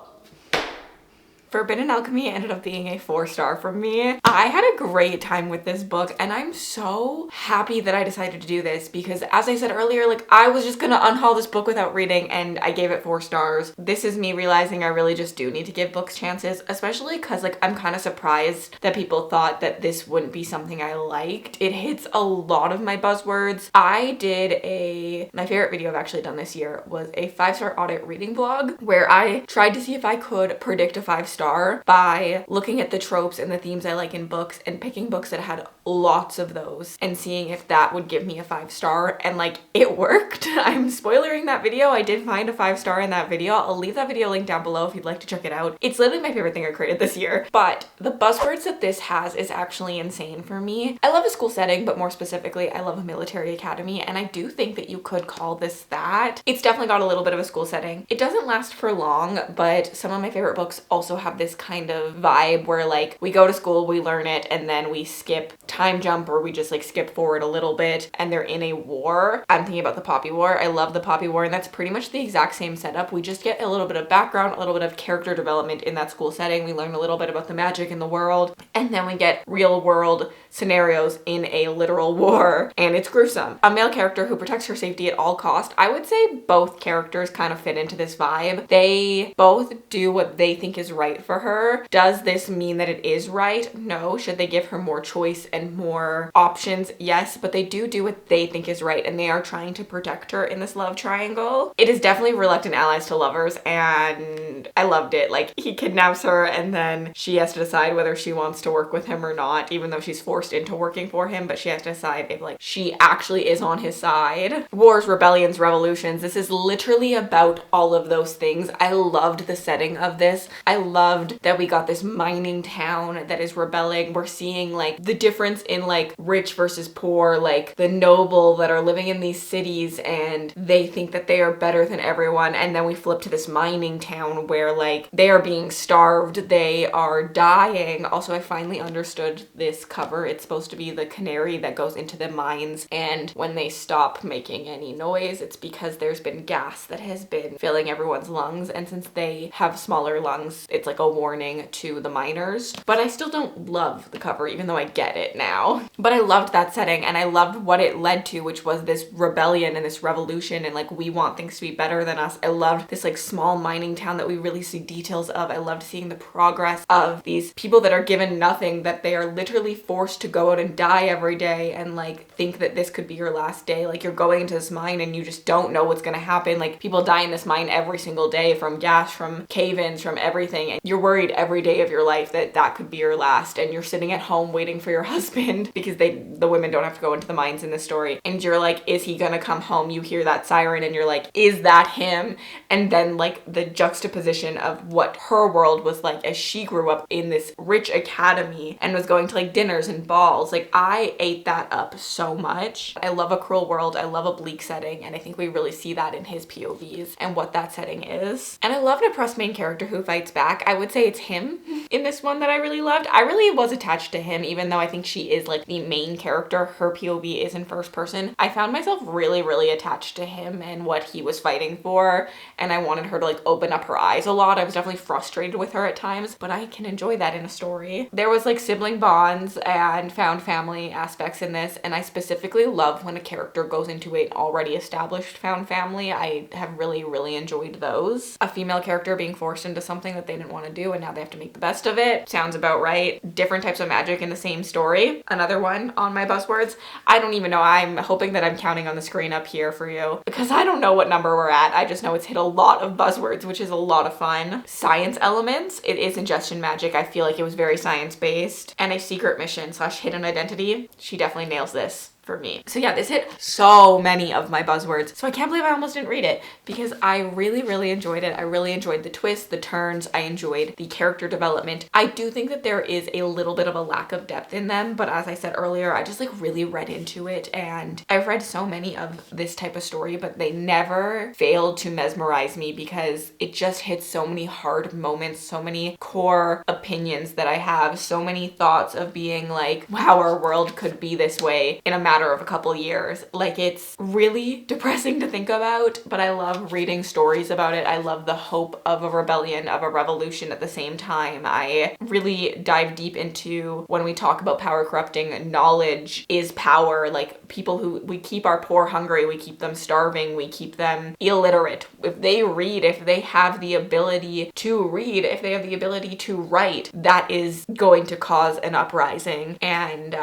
Speaker 1: Forbidden Alchemy ended up being a 4-star for me. I had a great time with this book and I'm so happy that I decided to do this because as I said earlier, like I was just gonna unhaul this book without reading and I gave it 4 stars. This is me realizing I really just do need to give books chances, especially because like I'm kind of surprised that people thought that this wouldn't be something I liked. It hits a lot of my buzzwords. I did my favorite video I've actually done this year was a 5-star audit reading vlog where I tried to see if I could predict a 5-star by looking at the tropes and the themes I like in books and picking books that had lots of those and seeing if that would give me a 5-star, and like it worked. I'm spoilering that video. I did find a 5-star in that video. I'll leave that video linked down below if you'd like to check it out. It's literally my favorite thing I created this year, but the buzzwords that this has is actually insane for me. I love a school setting, but more specifically, I love a military academy, and I do think that you could call this that. It's definitely got a little bit of a school setting. It doesn't last for long, but some of my favorite books also have this kind of vibe where like we go to school, we learn it, and then we skip time jump or we just like skip forward a little bit and they're in a war. I'm thinking about the Poppy War. I love the Poppy War, and that's pretty much the exact same setup. We just get a little bit of background, a little bit of character development in that school setting. We learn a little bit about the magic in the world, and then we get real world scenarios in a literal war, and it's gruesome. A male character who protects her safety at all costs. I would say both characters kind of fit into this vibe. They both do what they think is right for her. Does this mean that it is right? No. Should they give her more choice and more options? Yes, but they do what they think is right, and they are trying to protect her in this love triangle. It is definitely reluctant allies to lovers, and I loved it. Like, he kidnaps her and then she has to decide whether she wants to work with him or not, even though she's forced into working for him, but she has to decide if like she actually is on his side. Wars, rebellions, revolutions. This is literally about all of those things. I loved the setting of this. I loved that we got this mining town that is rebelling. We're seeing like the difference in like rich versus poor, like the noble that are living in these cities and they think that they are better than everyone, and then we flip to this mining town where like they are being starved, they are dying. Also, I finally understood this cover. It's supposed to be the canary that goes into the mines, and when they stop making any noise, it's because there's been gas that has been filling everyone's lungs, and since they have smaller lungs, it's like a warning to the miners. But I still don't love the cover, even though I get it now. But I loved that setting, and I loved what it led to, which was this rebellion and this revolution, and like we want things to be better than us. I loved this like small mining town that we really see details of. I loved seeing the progress of these people that are given nothing, that they are literally forced to go out and die every day and like think that this could be your last day. Like, you're going into this mine and you just don't know what's gonna happen. Like, people die in this mine every single day from gas, from cave-ins, from everything, and you're worried every day of your life that that could be your last, and you're sitting at home waiting for your husband because the women don't have to go into the mines in this story, and you're like, is he gonna come home? You hear that siren and you're like, is that him? And then like the juxtaposition of what her world was like as she grew up in this rich academy and was going to like dinners and balls. Like, I ate that up so much. I love a cruel world. I love a bleak setting, and I think we really see that in his POVs and what that setting is. And I love an oppressed main character who fights back. I would say it's him in this one that I really loved. I really was attached to him, even though I think she is like the main character. Her POV is in first person. I found myself really, really attached to him and what he was fighting for, and I wanted her to like open up her eyes a lot. I was definitely frustrated with her at times, but I can enjoy that in a story. There was like sibling bonds and found family aspects in this, and I specifically love when a character goes into an already established found family. I have really, really enjoyed those. A female character being forced into something that they didn't want to do and now they have to make the best of it. Sounds about right. Different types of magic in the same story. Another one on my buzzwords. I don't even know. I'm hoping that I'm counting on the screen up here for you because I don't know what number we're at. I just know it's hit a lot of buzzwords, which is a lot of fun. Science elements. It is ingestion magic. I feel like it was very science-based. And a secret mission / hidden identity. She definitely nails this for me. So yeah, this hit so many of my buzzwords. So I can't believe I almost didn't read it because I really, really enjoyed it. I really enjoyed the twists, the turns. I enjoyed the character development. I do think that there is a little bit of a lack of depth in them, but as I said earlier, I just like really read into it, and I've read so many of this type of story, but they never failed to mesmerize me because it just hits so many hard moments, so many core opinions that I have, so many thoughts of being like, wow, our world could be this way in a matter of a couple years. Like, it's really depressing to think about, but I love reading stories about it. I love the hope of a rebellion, of a revolution at the same time. I really dive deep into when we talk about power corrupting, knowledge is power. Like, people who, we keep our poor hungry, we keep them starving, we keep them illiterate. If they read, if they have the ability to read, if they have the ability to write, that is going to cause an uprising. And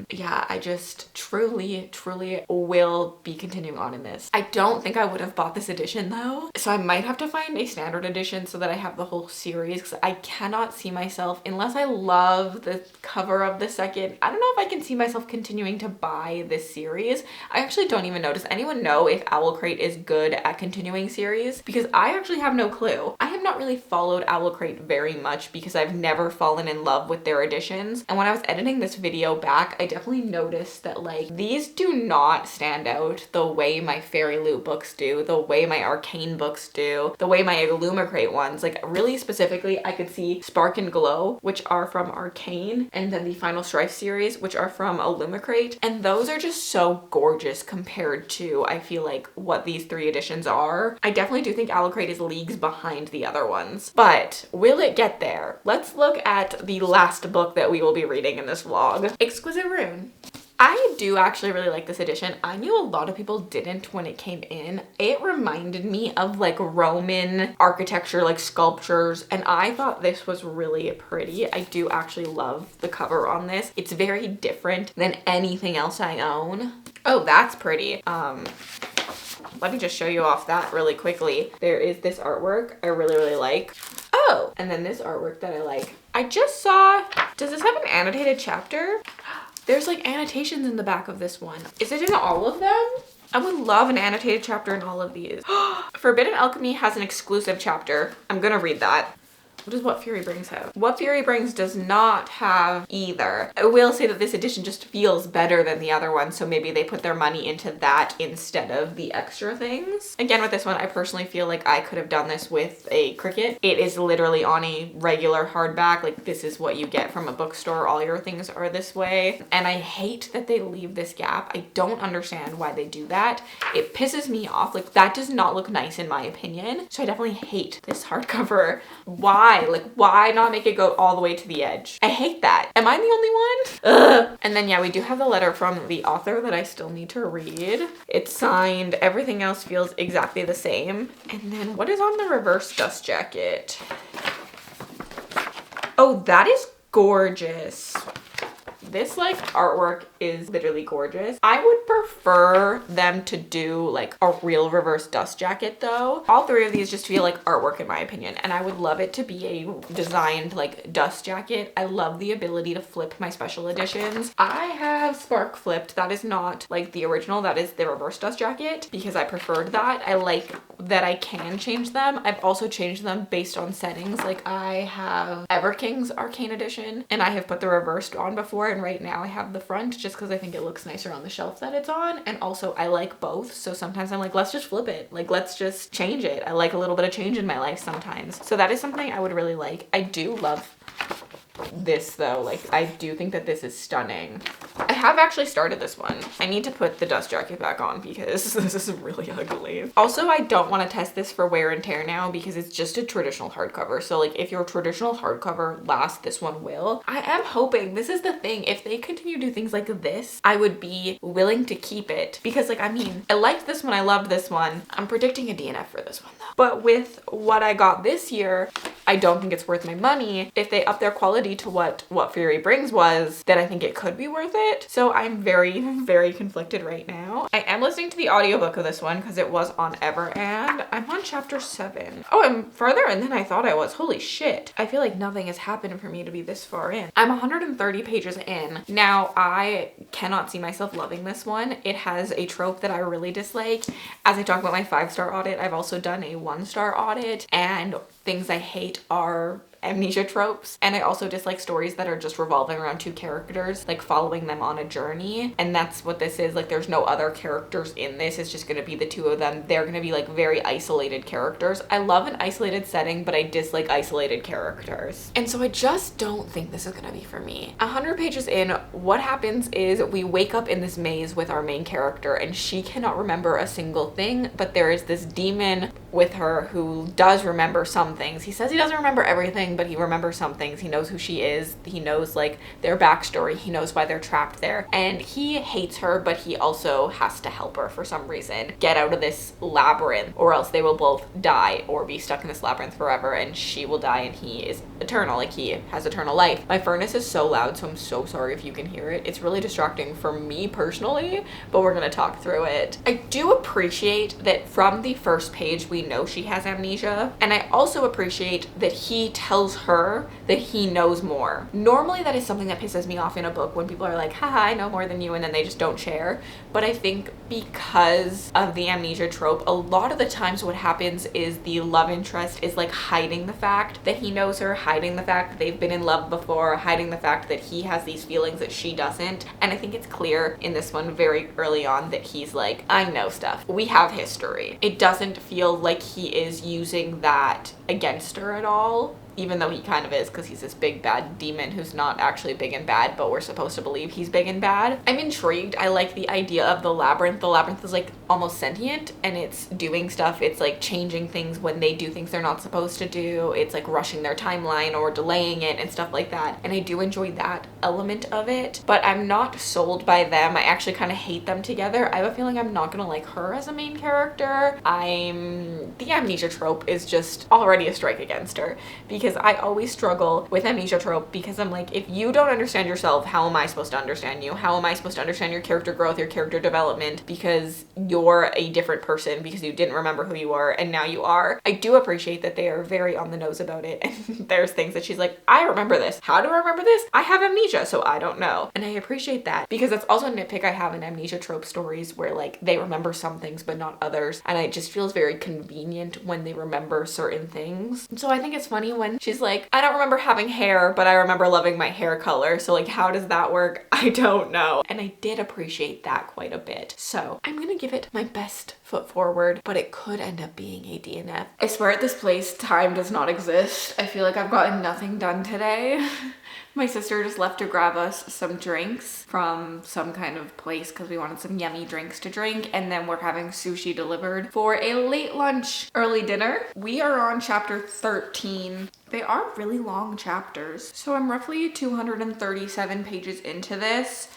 Speaker 1: yeah, I just truly will be continuing on in this. I don't think I would have bought this edition though, so I might have to find a standard edition so that I have the whole series, because I cannot see myself, unless I love the cover of the second, I don't know if I can see myself continuing to buy this series. I actually don't even know. Does anyone know if owlcrate is good at continuing series? Because I actually have no clue. I have not really followed owlcrate very much because I've never fallen in love with their editions, and when I was editing this video back, I definitely noticed that like these do not stand out the way my Fairy Loot books do, the way my Arcane books do, the way my owlcrate ones. Like, really specifically, I could see Spark and Glow, which are from Arcane, and then the Final Strife series, which are from owlcrate, and those are just so gorgeous compared to, I feel like, what these three editions are. I definitely do think owlcrate is leagues behind the other ones, but will it get there? Let's look at the last book that we will be reading in this vlog, Exquisite Rune. I do actually really like this edition. I knew a lot of people didn't when it came in. It reminded me of like Roman architecture, like sculptures, and I thought this was really pretty. I do actually love the cover on this. It's very different than anything else I own. Oh, that's pretty. Let me just show you off that really quickly. There is this artwork I really, really like. Oh, and then this artwork that I like. I just saw, does this have an annotated chapter? There's like annotations in the back of this one. Is it in all of them? I would love an annotated chapter in all of these. Forbidden Alchemy has an exclusive chapter. I'm gonna read that. What does What Fury Brings have? What Fury Brings does not have either. I will say that this edition just feels better than the other one, so maybe they put their money into that instead of the extra things. Again, with this one, I personally feel like I could have done this with a Cricut. It is literally on a regular hardback. Like, this is what you get from a bookstore. All your things are this way. And I hate that they leave this gap. I don't understand why they do that. It pisses me off. Like, that does not look nice in my opinion. So I definitely hate this hardcover. Why? Like, why not make it go all the way to the edge? I hate that. Am I the only one? Ugh. And then yeah, we do have the letter from the author that I still need to read. It's signed. Everything else feels exactly the same. And then what is on the reverse dust jacket? Oh, that is gorgeous. This like artwork is literally gorgeous. I would prefer them to do like a real reverse dust jacket though. All three of these just feel like artwork in my opinion, and I would love it to be a designed like dust jacket. I love the ability to flip my special editions. I have Spark flipped. That is not like the original, that is the reverse dust jacket because I preferred that. I like that I can change them. I've also changed them based on settings. Like, I have Everking's Arcane edition and I have put the reversed on before and right now I have the front just because I think it looks nicer on the shelf that it's on. And also I like both. So sometimes I'm like, let's just flip it. Like, let's just change it. I like a little bit of change in my life sometimes. So that is something I would really like. I do love this though. Like, I do think that this is stunning. I have actually started this one. I need to put the dust jacket back on because this is really ugly. Also, I don't want to test this for wear and tear now because it's just a traditional hardcover. So like, if your traditional hardcover lasts, this one will. I am hoping, this is the thing, if they continue to do things like this, I would be willing to keep it because like, I mean, I liked this one, I loved this one. I'm predicting a DNF for this one though. But with what I got this year, I don't think it's worth my money. If they up their quality to what Fury Brings was, then I think it could be worth it. So I'm very, very conflicted right now. I am listening to the audiobook of this one because it was on Ever, and I'm on chapter 7. Oh, I'm further in than I thought I was. Holy shit. I feel like nothing has happened for me to be this far in. I'm 130 pages in. Now, I cannot see myself loving this one. It has a trope that I really dislike. As I talk about my 5-star audit, I've also done a 1-star audit, and things I hate are amnesia tropes. And I also dislike stories that are just revolving around 2 characters, like following them on a journey. And that's what this is. Like, there's no other characters in this. It's just going to be the 2 of them. They're going to be like very isolated characters. I love an isolated setting, but I dislike isolated characters. And so I just don't think this is going to be for me. 100 pages in, what happens is we wake up in this maze with our main character and she cannot remember a single thing, but there is this demon with her who does remember some things. He says he doesn't remember everything, but he remembers some things. He knows who she is. He knows like their backstory. He knows why they're trapped there. And he hates her, but he also has to help her for some reason get out of this labyrinth, or else they will both die or be stuck in this labyrinth forever, and she will die and he is eternal. Like, he has eternal life. My furnace is so loud, so I'm so sorry if you can hear it. It's really distracting for me personally, but we're gonna talk through it. I do appreciate that from the first page we know she has amnesia, and I also appreciate that he tells her that he knows more. Normally that is something that pisses me off in a book, when people are like, haha, I know more than you, and then they just don't share. But I think because of the amnesia trope, a lot of the times what happens is the love interest is like hiding the fact that he knows her, hiding the fact that they've been in love before, hiding the fact that he has these feelings that she doesn't. And I think it's clear in this one very early on that he's like, I know stuff. We have history. It doesn't feel like he is using that against her at all. Even though he kind of is, because he's this big bad demon who's not actually big and bad, but we're supposed to believe he's big and bad. I'm intrigued. I like the idea of the labyrinth. The labyrinth is like almost sentient, and it's doing stuff. It's like changing things when they do things they're not supposed to do. It's like rushing their timeline or delaying it and stuff like that. And I do enjoy that element of it, but I'm not sold by them. I actually kind of hate them together. I have a feeling I'm not gonna like her as a main character. The amnesia trope is just already a strike against her, because I always struggle with amnesia trope, because I'm like, if you don't understand yourself, how am I supposed to understand you? How am I supposed to understand your character growth, your character development, because you're a different person because you didn't remember who you were and now you are? I do appreciate that they are very on the nose about it, and there's things that she's like, I remember this. How do I remember this? I have amnesia, so I don't know. And I appreciate that, because that's also a nitpick I have in amnesia trope stories, where like they remember some things but not others, and it just feels very convenient when they remember certain things. So I think it's funny when she's like, I don't remember having hair, but I remember loving my hair color. So like, how does that work? I don't know. And I did appreciate that quite a bit. So I'm gonna give it my best foot forward, but it could end up being a DNF. I swear at this place, time does not exist. I feel like I've gotten nothing done today. My sister just left to grab us some drinks from some kind of place because we wanted some yummy drinks to drink, and then we're having sushi delivered for a late lunch, early dinner. We are on chapter 13. They are really long chapters. So I'm roughly 237 pages into this.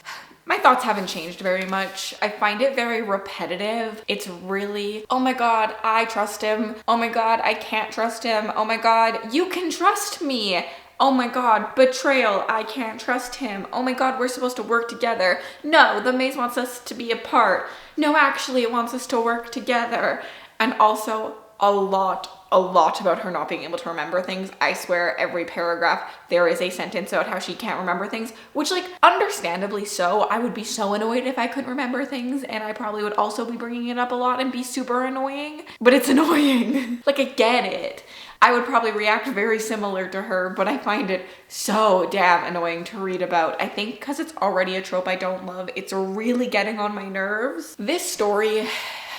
Speaker 1: My thoughts haven't changed very much. I find it very repetitive. It's really, oh my God, I trust him. Oh my God, I can't trust him. Oh my God, you can trust me. Oh my God, betrayal, I can't trust him. Oh my God, we're supposed to work together. No, the maze wants us to be apart. No, actually, it wants us to work together. And also a lot a lot about her not being able to remember things. I swear every paragraph there is a sentence about how she can't remember things, which like understandably so. I would be so annoyed if I couldn't remember things, and I probably would also be bringing it up a lot and be super annoying, but it's annoying. Like I get it. I would probably react very similar to her, but I find it so damn annoying to read about. I think because it's already a trope I don't love, it's really getting on my nerves. This story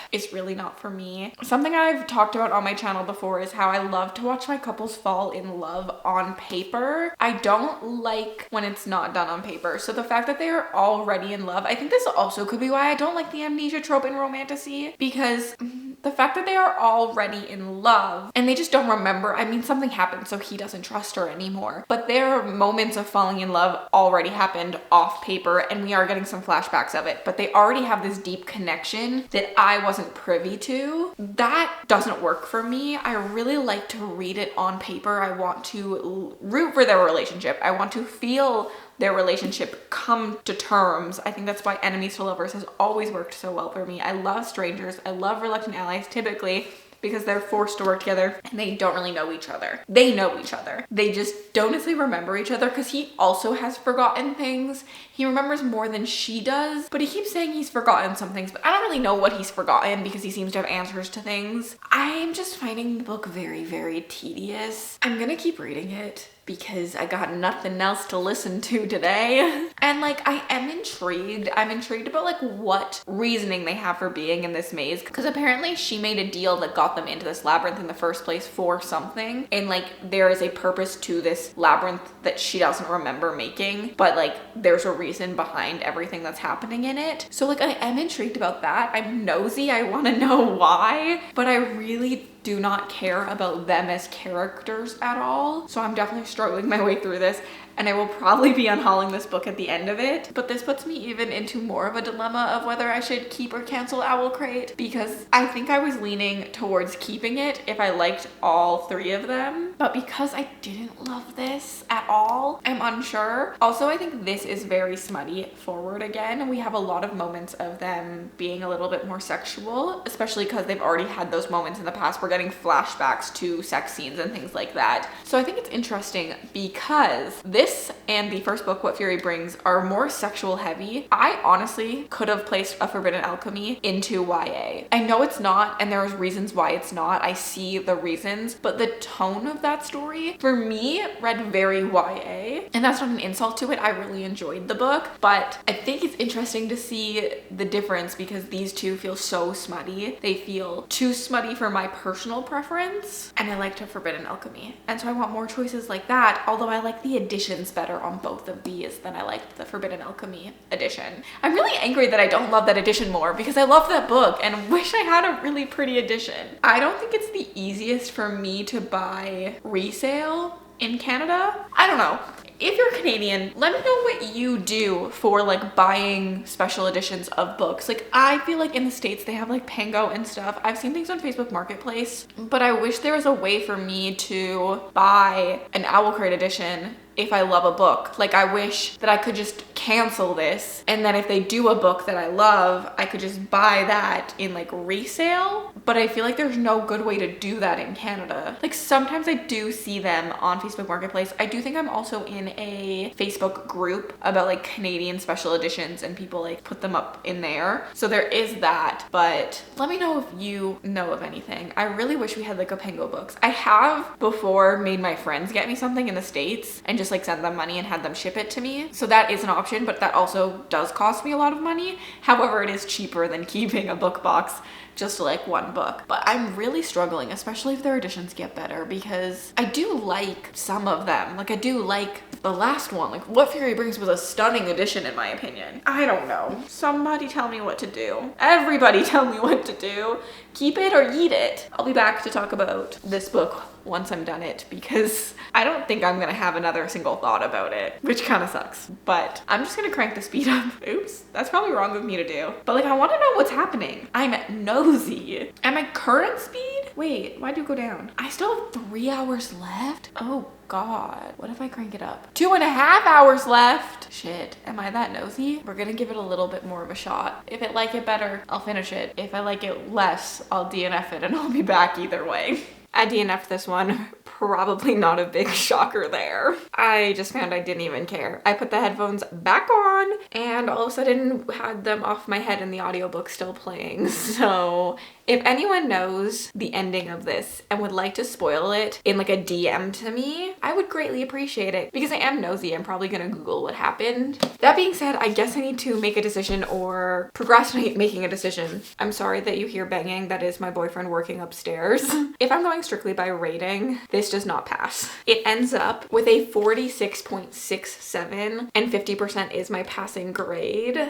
Speaker 1: is really not for me. Something I've talked about on my channel before is how I love to watch my couples fall in love on paper. I don't like when it's not done on paper. So the fact that they are already in love, I think this also could be why I don't like the amnesia trope in romantasy, because the fact that they are already in love and they just don't remember, I mean, something happened so he doesn't trust her anymore, but their moments of falling in love already happened off paper and we are getting some flashbacks of it, but they already have this deep connection that I wasn't privy to. That doesn't work for me. I really like to read it on paper. I want to root for their relationship. I want to feel their relationship come to terms. I think that's why enemies to lovers has always worked so well for me. I love strangers. I love reluctant allies typically because they're forced to work together and they don't really know each other. They know each other. They just don't necessarily remember each other because he also has forgotten things. He remembers more than she does, but he keeps saying he's forgotten some things, but I don't really know what he's forgotten because he seems to have answers to things. I'm just finding the book very, very tedious. I'm gonna keep reading it because I got nothing else to listen to today. And like, I am intrigued. I'm intrigued about like what reasoning they have for being in this maze. Because apparently she made a deal that got them into this labyrinth in the first place for something. And like, there is a purpose to this labyrinth that she doesn't remember making. But like, there's a reason behind everything that's happening in it. So like, I am intrigued about that. I'm nosy. I want to know why. But I really do not care about them as characters at all. So I'm definitely struggling my way through this, and I will probably be unhauling this book at the end of it. But this puts me even into more of a dilemma of whether I should keep or cancel owlcrate, because I think I was leaning towards keeping it if I liked all three of them. But because I didn't love this at all, I'm unsure. Also, I think this is very smutty forward again. We have a lot of moments of them being a little bit more sexual, especially because they've already had those moments in the past. We're getting flashbacks to sex scenes and things like that. So I think it's interesting because this and the first book, What Fury Brings, are more sexual heavy. I honestly could have placed A Forbidden Alchemy into YA. I know it's not, and there's reasons why it's not. I see the reasons, but the tone of that story for me read very YA, and that's not an insult to it. I really enjoyed the book, but I think it's interesting to see the difference because these two feel so smutty. They feel too smutty for my personal preference, and I liked A Forbidden Alchemy, and so I want more choices like that, although I like the editions better on both of these than I liked the Forbidden Alchemy edition. I'm really angry that I don't love that edition more because I love that book and wish I had a really pretty edition. I don't think it's the easiest for me to buy resale in Canada. I don't know. If you're Canadian, let me know what you do for like buying special editions of books. Like, I feel like in the States they have like Pango and stuff. I've seen things on Facebook Marketplace, but I wish there was a way for me to buy an owlcrate edition if I love a book. Like, I wish that I could just cancel this, and then if they do a book that I love, I could just buy that in like resale. But I feel like there's no good way to do that in Canada. Like, sometimes I do see them on Facebook Marketplace. I do think I'm also in a Facebook group about like Canadian special editions, and people like put them up in there. So there is that, but let me know if you know of anything. I really wish we had like a Pango books. I have before made my friends get me something in the States and just like send them money and had them ship it to me. So that is an option, but that also does cost me a lot of money. However, it is cheaper than keeping a book box just like one book. But I'm really struggling, especially if their editions get better, because I do like some of them. Like, I do like the last one. Like, What Fury Brings was a stunning edition in my opinion. I don't know. Somebody tell me what to do. Everybody tell me what to do. Keep it or eat it. I'll be back to talk about this book once I'm done it, because I don't think I'm gonna have another single thought about it, which kind of sucks. But I'm just gonna crank the speed up. Oops, that's probably wrong of me to do. But like, I want to know what's happening. I'm nosy. At my current speed? Wait, why'd you go down? I still have 3 hours left? Oh God, what if I crank it up? 2.5 hours left. Shit, am I that nosy? We're gonna give it a little bit more of a shot. If I like it better, I'll finish it. If I like it less, I'll DNF it and I'll be back either way. I DNF'd this one. Probably not a big shocker there. I just found I didn't even care. I put the headphones back on and all of a sudden had them off my head and the audiobook still playing. So if anyone knows the ending of this and would like to spoil it in like a DM to me, I would greatly appreciate it because I am nosy. I'm probably gonna Google what happened. That being said, I guess I need to make a decision or procrastinate making a decision. I'm sorry that you hear banging. That is my boyfriend working upstairs. If I'm going strictly by rating, this does not pass. It ends up with a 46.67 and 50% is my passing grade.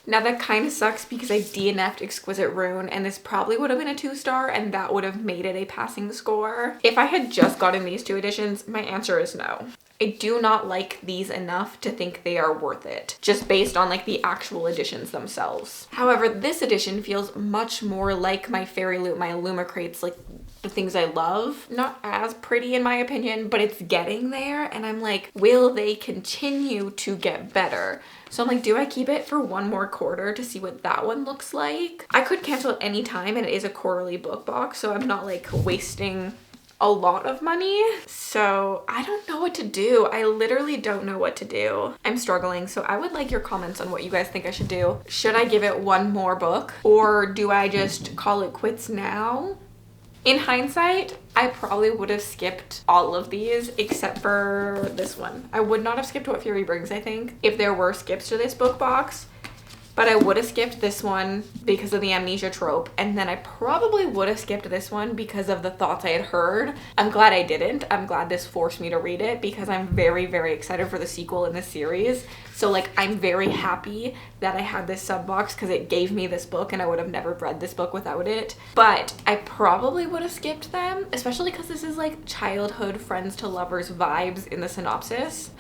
Speaker 1: Now that kind of sucks because I DNF'd Exquisite Rune and this probably would have been a 2-star and that would have made it a passing score. If I had just gotten these 2 editions, my answer is no. I do not like these enough to think they are worth it, just based on like the actual editions themselves. However, this edition feels much more like my Fairy Loot, my owlcrates, like the things I love. Not as pretty in my opinion, but it's getting there and I'm like, will they continue to get better? So I'm like, do I keep it for one more quarter to see what that one looks like? I could cancel at any time and it is a quarterly book box, so I'm not like wasting a lot of money. So I don't know what to do. I literally don't know what to do. I'm struggling. So I would like your comments on what you guys think I should do. Should I give it one more book or do I just call it quits now? In hindsight, I probably would have skipped all of these except for this one. I would not have skipped What Fury Brings, I think, if there were skips to this book box. But I would have skipped this one because of the amnesia trope. And then I probably would have skipped this one because of the thoughts I had heard. I'm glad I didn't. I'm glad this forced me to read it because I'm very, very excited for the sequel in this series. So like, I'm very happy that I had this sub box because it gave me this book and I would have never read this book without it. But I probably would have skipped them, especially because this is like childhood friends to lovers vibes in the synopsis.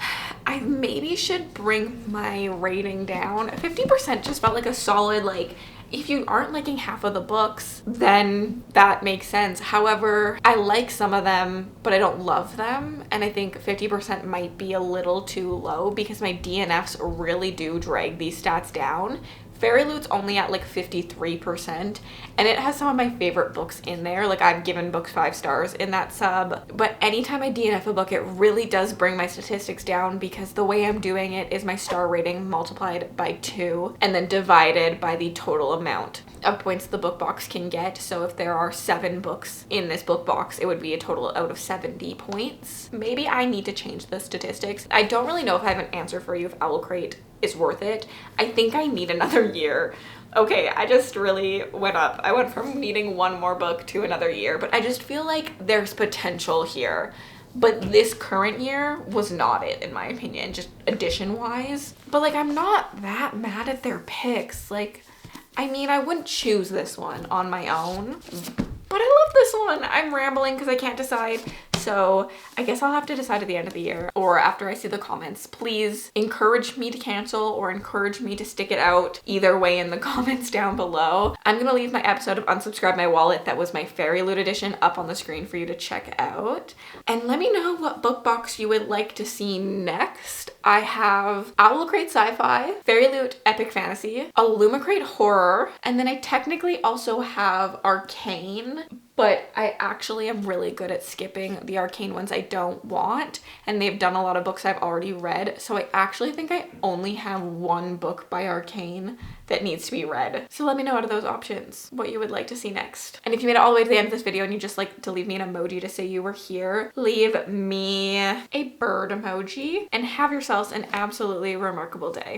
Speaker 1: I maybe should bring my rating down. 50% just felt like a solid, like, if you aren't liking half of the books, then that makes sense. However, I like some of them, but I don't love them. And I think 50% might be a little too low because my DNFs really do drag these stats down. Fairy Loot's only at like 53% and it has some of my favorite books in there. Like I've given books 5 stars in that sub, but anytime I DNF a book, it really does bring my statistics down because the way I'm doing it is my star rating multiplied by 2 and then divided by the total amount of points the book box can get. So if there are 7 books in this book box, it would be a total out of 70 points. Maybe I need to change the statistics. I don't really know if I have an answer for you if owlcrate is worth it. I think I need another year. Okay, I just really went up. I went from needing one more book to another year, but I just feel like there's potential here. But this current year was not it, in my opinion, just edition wise. But like, I'm not that mad at their picks. Like, I mean, I wouldn't choose this one on my own, but I love this one. I'm rambling because I can't decide. So I guess I'll have to decide at the end of the year or after I see the comments. Please encourage me to cancel or encourage me to stick it out. Either way in the comments down below. I'm gonna leave my episode of Unsubscribe My Wallet that was my Fairy Loot edition up on the screen for you to check out. And let me know what book box you would like to see next. I have owlcrate sci-fi, Fairy Loot epic fantasy, owlcrate horror, and then I technically also have arcane. But I actually am really good at skipping the arcane ones I don't want, and they've done a lot of books I've already read, so I actually think I only have one book by Arcane that needs to be read. So let me know out of those options what you would like to see next. And if you made it all the way to the end of this video and you just like to leave me an emoji to say you were here, leave me a bird emoji and have yourselves an absolutely remarkable day.